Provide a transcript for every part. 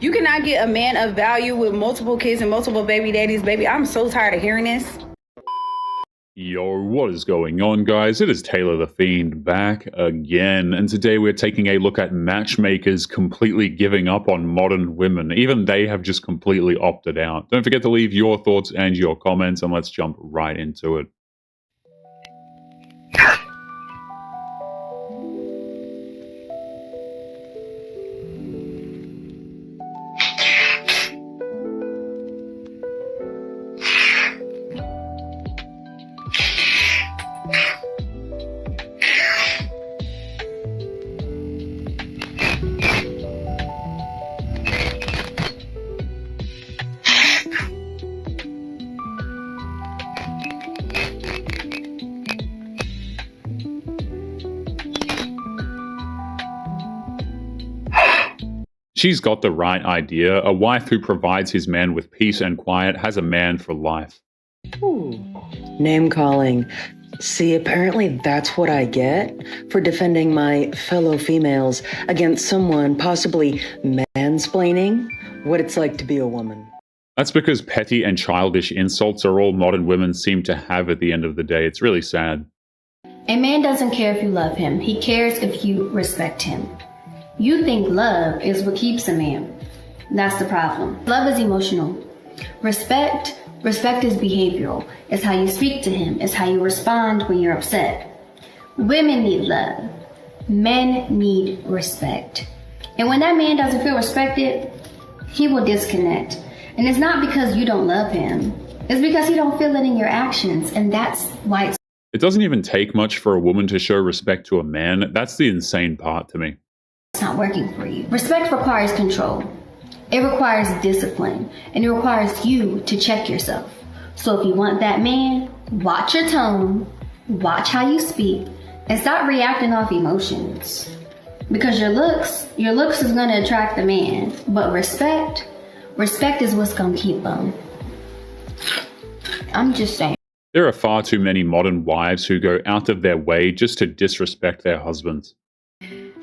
You cannot get a man of value with multiple kids and multiple baby daddies, baby. I'm so tired of hearing this. Yo, what is going on, guys? It is Taylor the Fiend back again, and today we're taking a look at matchmakers completely giving up on modern women. Even they have just completely opted out. Don't forget to leave your thoughts and your comments, and let's jump right into it. She's got the right idea. A wife who provides his man with peace and quiet has a man for life. Ooh, name calling. See, apparently that's what I get for defending my fellow females against someone possibly mansplaining what it's like to be a woman. That's because petty and childish insults are all modern women seem to have at the end of the day. It's really sad. A man doesn't care if you love him. He cares if you respect him. You think love is what keeps a man. That's the problem. Love is emotional. Respect is behavioral. It's how you speak to him. It's how you respond when you're upset. Women need love. Men need respect. And when that man doesn't feel respected, he will disconnect. And it's not because you don't love him. It's because he don't feel it in your actions. And that's why It doesn't even take much for a woman to show respect to a man. That's the insane part to me. it's not working for you. Respect requires control. It requires discipline, and it requires you to check yourself. So if you want that man, watch your tone, watch how you speak, and stop reacting off emotions. Because your looks is going to attract the man, but respect is what's going to keep them. I'm just saying. There are far too many modern wives who go out of their way just to disrespect their husbands.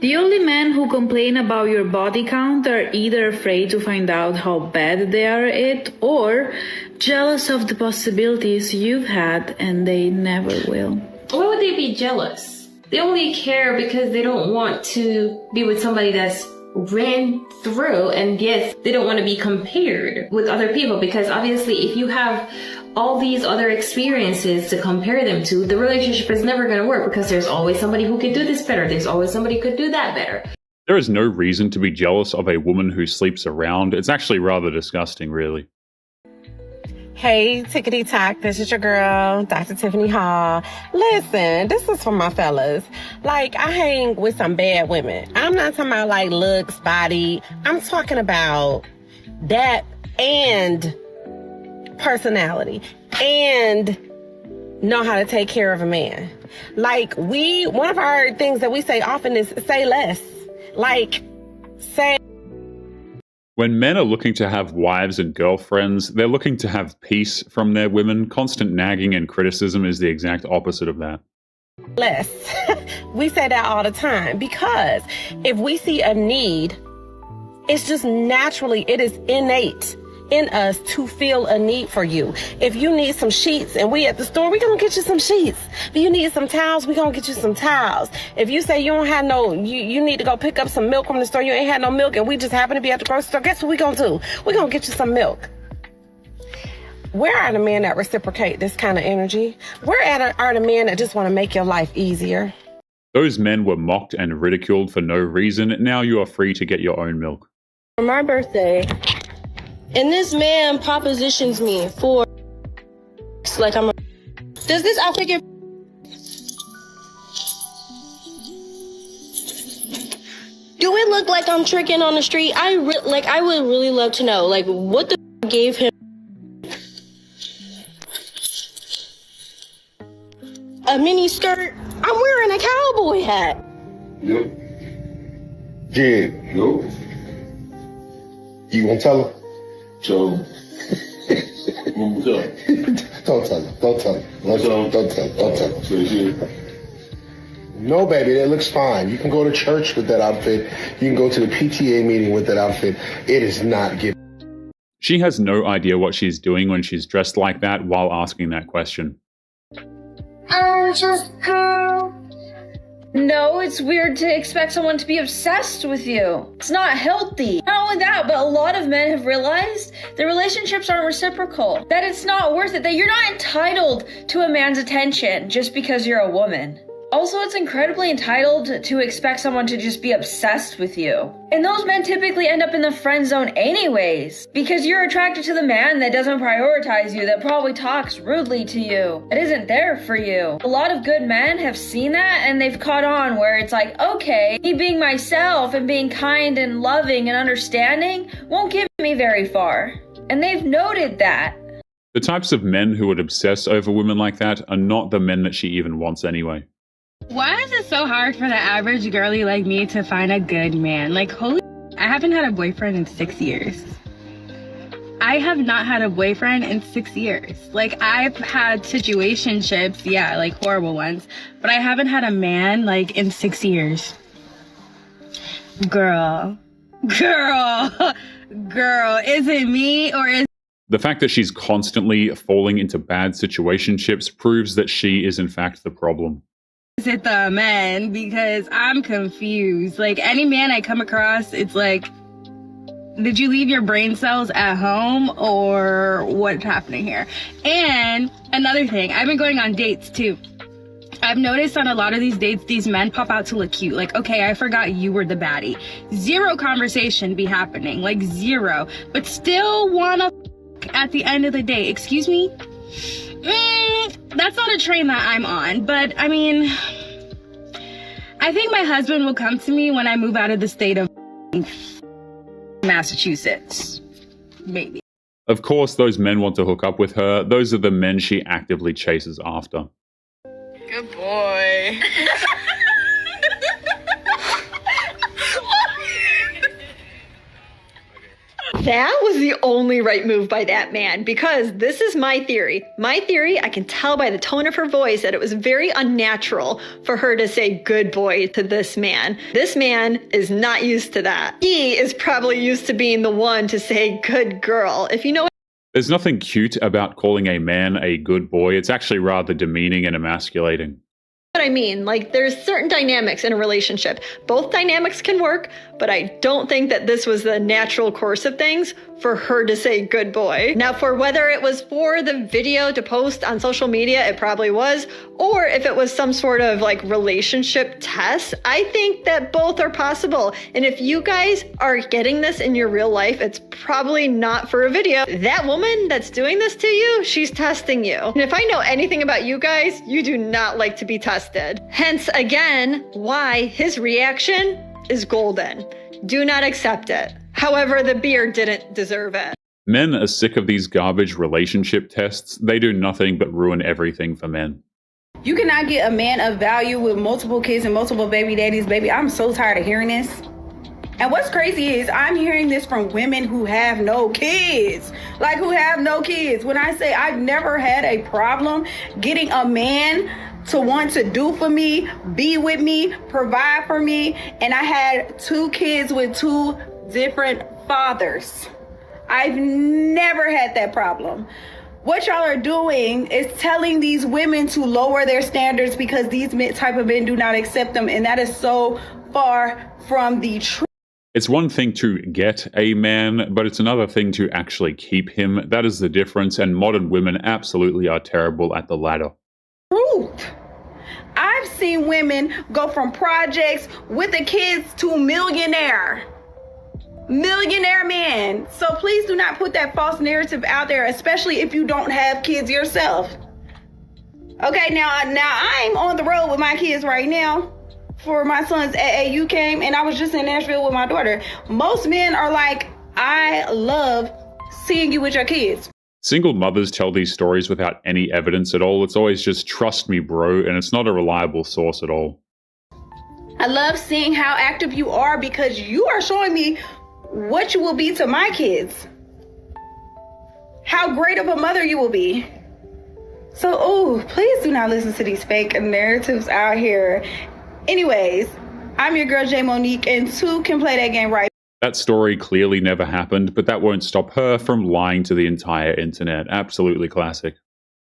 The only men who complain about your body count are either afraid to find out how bad they are at it or jealous of the possibilities you've had and they never will. Why would they be jealous? They only care because they don't want to be with somebody that's ran through, and yes, they don't want to be compared with other people, because obviously if you have all these other experiences to compare them to, the relationship is never going to work, because there's always somebody who can do this better. There's always somebody who could do that better. There is no reason to be jealous of a woman who sleeps around. It's actually rather disgusting, really. Hey, Tickety Talk, this is your girl, Dr. Tiffany Hall. Listen, this is for my fellas. Like, I hang with some bad women. I'm not talking about like looks, body. I'm talking about that and personality and know how to take care of a man. Like, one of our things that we say often is say less. Like, say. When men are looking to have wives and girlfriends, they're looking to have peace from their women. Constant nagging and criticism is the exact opposite of that. Less. We say that all the time, because if we see a need, it's just naturally, it is innate in us to feel a need for you. If you need some sheets and we at the store, we gonna get you some sheets. If you need some towels, we gonna get you some towels. If you say you don't have you need to go pick up some milk from the store, you ain't had no milk, and we just happen to be at the grocery store, guess what we gonna do? We gonna get you some milk. Where are the men that reciprocate this kind of energy? Where are the men that just want to make your life easier? Those men were mocked and ridiculed for no reason. Now you are free to get your own milk. For my birthday, and this man propositions me for like does this outfit get do it look like I'm tricking on the street? I would really love to know, like, what the gave him a mini skirt. I'm wearing a cowboy hat. Yep. Yeah. Yep. You gonna tell her? So, don't tell him. Don't tell him. Don't tell him. Don't tell him. Don't tell him. No, baby, that looks fine. You can go to church with that outfit. You can go to the PTA meeting with that outfit. It is not giving. She has no idea what she's doing when she's dressed like that while asking that question. No, it's weird to expect someone to be obsessed with you. It's not healthy. Not only that, but a lot of men have realized that relationships aren't reciprocal. That it's not worth it. That you're not entitled to a man's attention just because you're a woman. Also, it's incredibly entitled to expect someone to just be obsessed with you. And those men typically end up in the friend zone anyways, because you're attracted to the man that doesn't prioritize you, that probably talks rudely to you, that isn't there for you. A lot of good men have seen that and they've caught on where it's like, okay, me being myself and being kind and loving and understanding won't get me very far. And they've noted that. The types of men who would obsess over women like that are not the men that she even wants anyway. Why is it so hard for the average girly like me to find a good man? Like, holy, I haven't had a boyfriend in 6 years. I have not had a boyfriend in 6 years. Like, I've had situationships, yeah, like horrible ones, but I haven't had a man like in 6 years. Girl, is it me or is The fact that she's constantly falling into bad situationships proves that she is in fact the problem. it the man? Because I'm confused. Like, any man I come across, it's like, did you leave your brain cells at home or what's happening here? And another thing, I've been going on dates too. I've noticed on a lot of these dates, these men pop out to look cute. Like, okay, I forgot you were the baddie. Zero conversation be happening, like zero. But still wanna at the end of the day. Excuse me? That's not a train that I'm on, but I mean, I think my husband will come to me when I move out of the state of Massachusetts. Maybe. Of course, those men want to hook up with her. Those are the men she actively chases after. Good boy. That was the only right move by that man, because this is my theory. My theory, I can tell by the tone of her voice that it was very unnatural for her to say good boy to this man. This man is not used to that. He is probably used to being the one to say good girl. If you know what There's nothing cute about calling a man a good boy. It's actually rather demeaning and emasculating. I mean, like, there's certain dynamics in a relationship. Both dynamics can work, but I don't think that this was the natural course of things for her to say good boy. Now, for whether it was for the video to post on social media, it probably was, or if it was some sort of like relationship test, I think that both are possible. And if you guys are getting this in your real life, it's probably not for a video. That woman that's doing this to you, she's testing you. And if I know anything about you guys, you do not like to be tested. Hence, again, why his reaction is golden. Do not accept it. However, the beer didn't deserve it. Men are sick of these garbage relationship tests. They do nothing but ruin everything for men. You cannot get a man of value with multiple kids and multiple baby daddies, baby. I'm so tired of hearing this. And what's crazy is I'm hearing this from women who have no kids. Like, who have no kids. When I say I've never had a problem getting a man to want to do for me, be with me, provide for me, and I had 2 kids with 2 different fathers. I've never had that problem. What y'all are doing is telling these women to lower their standards because these type of men do not accept them, and that is so far from the truth. It's one thing to get a man, but it's another thing to actually keep him. That is the difference, and modern women absolutely are terrible at the latter. Truth. I've seen women go from projects with the kids to millionaire men. So please do not put that false narrative out there, especially if you don't have kids yourself. Okay, now I'm on the road with my kids right now for my son's AAU came, and I was just in Nashville with my daughter. Most men are like, I love seeing you with your kids. Single mothers tell these stories without any evidence at all. It's always just trust me, bro, and it's not a reliable source at all. I love seeing how active you are because you are showing me what you will be to my kids. How great of a mother you will be. So, please do not listen to these fake narratives out here. Anyways, I'm your girl J Monique, and 2 can play that game right. That story clearly never happened, but that won't stop her from lying to the entire internet. Absolutely classic.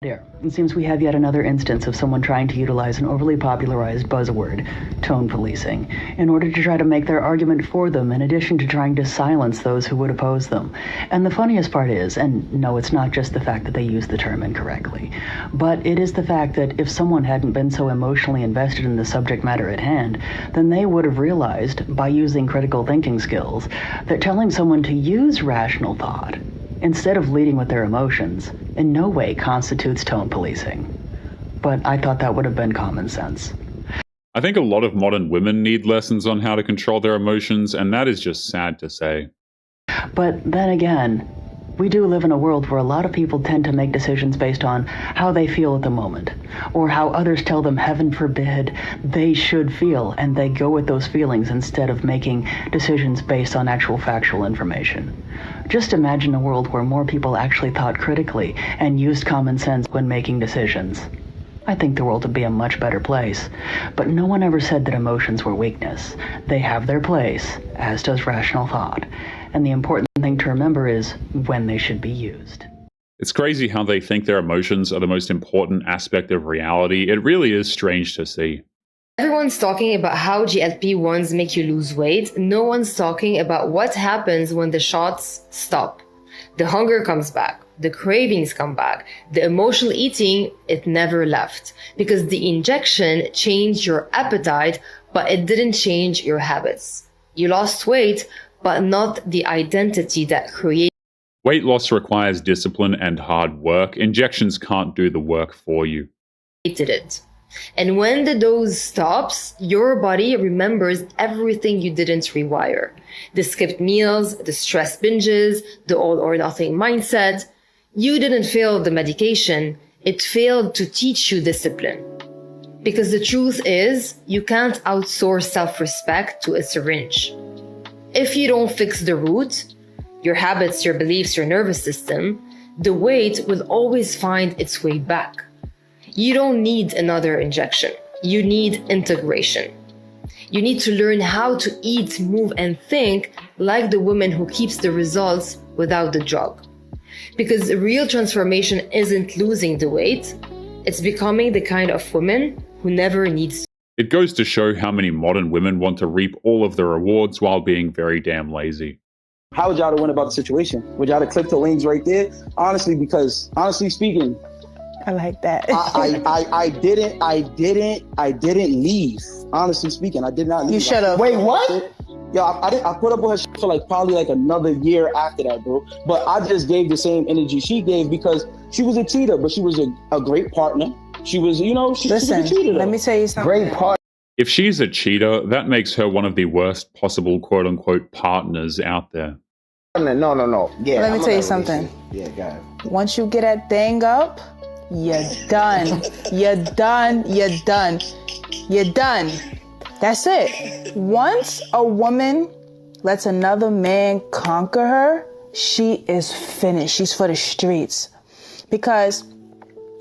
There. It seems we have yet another instance of someone trying to utilize an overly popularized buzzword, tone policing, in order to try to make their argument for them, in addition to trying to silence those who would oppose them. And the funniest part is, and no, it's not just the fact that they use the term incorrectly, but it is the fact that if someone hadn't been so emotionally invested in the subject matter at hand, then they would have realized, by using critical thinking skills, that telling someone to use rational thought instead of leading with their emotions, in no way constitutes tone policing. But I thought that would have been common sense. I think a lot of modern women need lessons on how to control their emotions, and that is just sad to say. But then again, we do live in a world where a lot of people tend to make decisions based on how they feel at the moment, or how others tell them, heaven forbid, they should feel, and they go with those feelings instead of making decisions based on actual factual information. Just imagine a world where more people actually thought critically and used common sense when making decisions. I think the world would be a much better place. But no one ever said that emotions were weakness. They have their place, as does rational thought. And the important thing to remember is when they should be used. It's crazy how they think their emotions are the most important aspect of reality. It really is strange to see. Everyone's talking about how GLP-1s make you lose weight. No one's talking about what happens when the shots stop. The hunger comes back. The cravings come back. The emotional eating, it never left. Because the injection changed your appetite, but it didn't change your habits. You lost weight, but not the identity that created. Weight loss requires discipline and hard work. Injections can't do the work for you. It. And when the dose stops, your body remembers everything you didn't rewire. The skipped meals, the stress binges, the all or nothing mindset. You didn't fail the medication. It failed to teach you discipline. Because the truth is, you can't outsource self-respect to a syringe. If you don't fix the root, your habits, your beliefs, your nervous system, the weight will always find its way back. You don't need another injection. You need integration. You need to learn how to eat, move, and think like the woman who keeps the results without the drug. Because real transformation isn't losing the weight. It's becoming the kind of woman who never needs to. It goes to show how many modern women want to reap all of the rewards while being very damn lazy. How would y'all have went about the situation? Would y'all have clipped the wings right there? Honestly speaking, I like that. I didn't leave. Honestly speaking, I did not leave. You should have. Wait, what? Yo, I put up with her for probably another year after that, bro. But I just gave the same energy she gave because she was a cheater, but she was a great partner. She was, she was a cheater. Let me tell you something. Great partner. If she's a cheater, that makes her one of the worst possible quote-unquote partners out there. No. Yeah. Let me tell you something. Yeah, go ahead. Once you get that thing up, you're done. You're done. That's it. Once a woman lets another man conquer her, she is finished. She's for the streets. Because,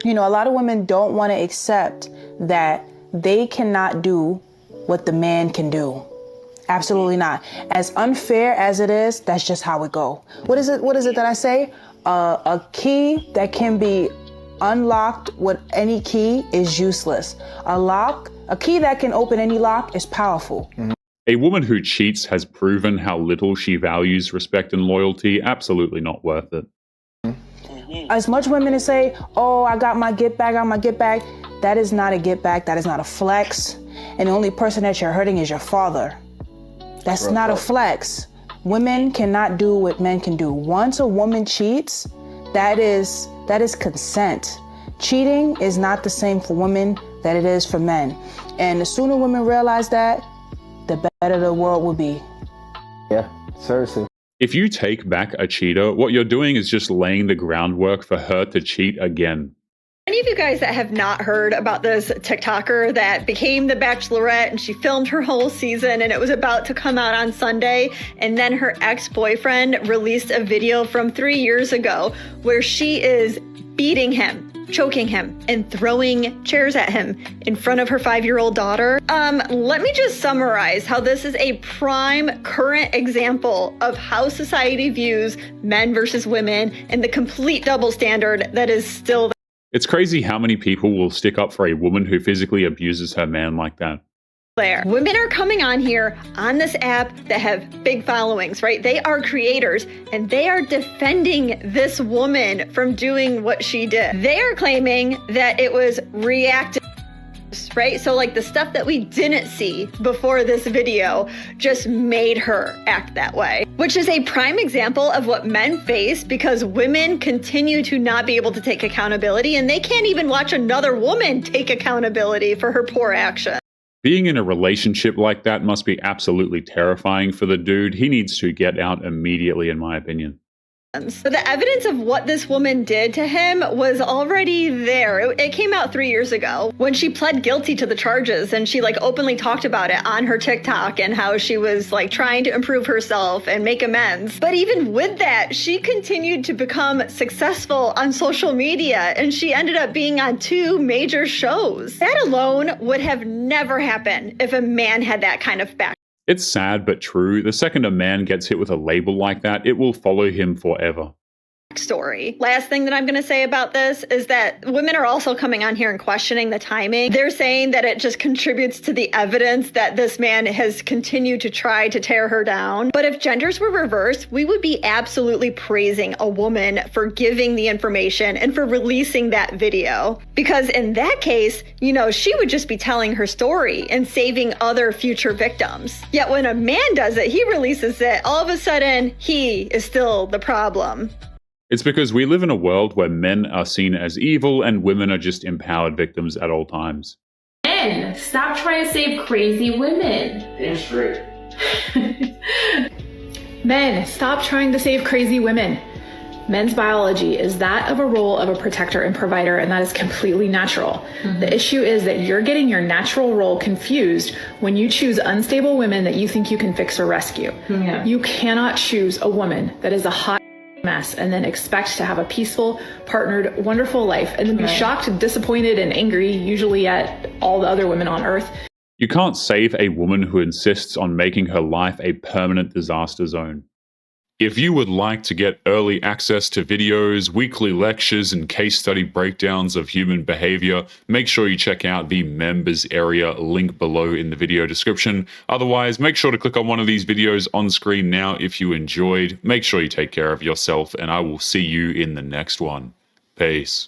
a lot of women don't want to accept that they cannot do what the man can do. Absolutely not. As unfair as it is, that's just how it go. What is it that I say? A key that can be unlocked with any key is useless. A key that can open any lock is powerful. Mm-hmm. A woman who cheats has proven how little she values respect and loyalty. Absolutely not worth it. As much women as say, oh, I got my get back, that is not a get back, that is not a flex. And the only person that you're hurting is your father. That's not a flex. Women cannot do what men can do. Once a woman cheats, that is consent. Cheating is not the same for women that it is for men. And the sooner women realize that, the better the world will be. Yeah, seriously. If you take back a cheater, what you're doing is just laying the groundwork for her to cheat again. Any of you guys that have not heard about this TikToker that became the Bachelorette and she filmed her whole season and it was about to come out on Sunday, and then her ex-boyfriend released a video from 3 years ago where she is beating him choking him and throwing chairs at him in front of her 5-year-old daughter. Let me just summarize how this is a prime current example of how society views men versus women and the complete double standard that is still there. It's crazy how many people will stick up for a woman who physically abuses her man like that. Women are coming on here on this app that have big followings, right? They are creators and they are defending this woman from doing what she did. They are claiming that it was reactive, right? So like the stuff that we didn't see before this video just made her act that way, which is a prime example of what men face because women continue to not be able to take accountability and they can't even watch another woman take accountability for her poor action. Being in a relationship like that must be absolutely terrifying for the dude. He needs to get out immediately, in my opinion. So the evidence of what this woman did to him was already there. It came out 3 years ago when she pled guilty to the charges and she like openly talked about it on her TikTok and how she was like trying to improve herself and make amends. But even with that, she continued to become successful on social media and she ended up being on 2 major shows. That alone would have never happened if a man had that kind of background. It's sad but true. The second a man gets hit with a label like that, it will follow him forever. Story. Last thing that I'm going to say about this is that women are also coming on here and questioning the timing. They're saying that it just contributes to the evidence that this man has continued to try to tear her down. But if genders were reversed, we would be absolutely praising a woman for giving the information and for releasing that video. Because in that case, you know, she would just be telling her story and saving other future victims. Yet when a man does it, he releases it, all of a sudden, he is still the problem. It's because we live in a world where men are seen as evil and women are just empowered victims at all times. Men, stop trying to save crazy women. Damn straight. Men, stop trying to save crazy women. Men's biology is that of a role of a protector and provider, and that is completely natural. The issue is that you're getting your natural role confused when you choose unstable women that you think you can fix or rescue. You cannot choose a woman that is a hot mess and then expect to have a peaceful, partnered, wonderful life and then be shocked, disappointed, and angry, usually at all the other women on earth. You can't save a woman who insists on making her life a permanent disaster zone. If you would like to get early access to videos, weekly lectures, and case study breakdowns of human behavior, make sure you check out the members area link below in the video description. Otherwise, make sure to click on one of these videos on screen now if you enjoyed. Make sure you take care of yourself, and I will see you in the next one. Peace.